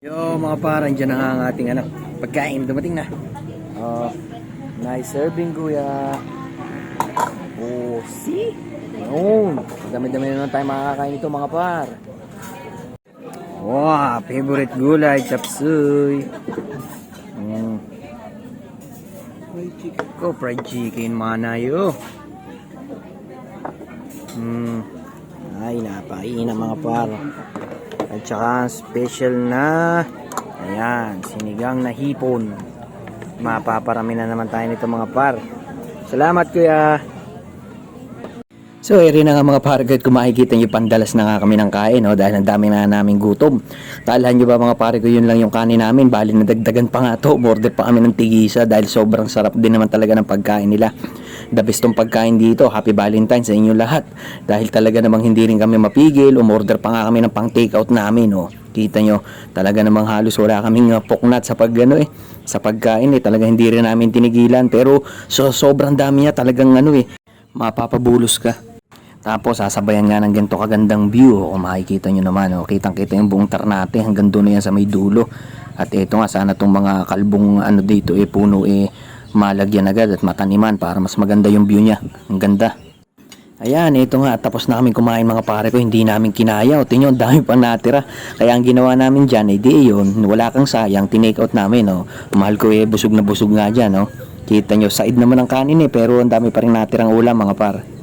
Yo mga par, andyan na nga ang ating pagkain. Dumating na. Oh, nice serving kuya. Oh, see? Yun. Dami-dami na naman tayo makakain ito mga par. Wow, favorite gulay, chapsuy. Fried chicken ko, fried chicken manayo. Ay, napainan mga par. At saka special na ayan, sinigang na hipon. Mapaparami na naman tayo nito mga par. Salamat kuya. So eri na nga mga par, kahit kung makikita nyo pandalas na nga kami ng kain, no? Dahil ang dami na namin gutom. Kalahan nyo ba mga pare ko, yun lang yung kanin namin, bali nadagdagan pa nga to. Order pa kami ng tigisa dahil sobrang sarap din naman talaga ng pagkain nila. The best tong pagkain dito. Happy Valentine's sa inyo lahat. Dahil talaga namang hindi rin kami mapigil. Umorder pa nga kami ng pang take out namin. Oh. Kita nyo, talaga namang halos wala kaming poknat sa sa pagkain talaga hindi rin namin tinigilan. Pero sobrang dami niya talagang mapapabulos ka. Tapos sasabayan nga ng ganito kagandang view. Kung makikita nyo naman, kitang-kita yung buong Ternate hanggang doon na yan sa may dulo. At ito nga, sana itong mga kalbong dito puno malagyan agad at mataniman para mas maganda yung view niya. Ang ganda. Ayan, ito nga, tapos na kami kumain mga pare ko, hindi namin kinaya. O tingnan, dami pang natira. Kaya ang ginawa namin dyan, di yun, wala kang sayang, tinake out namin. Mahal ko busog na busog nga dyan. Kita nyo, side naman ang kanin pero ang dami pa rin natirang ulam mga pare.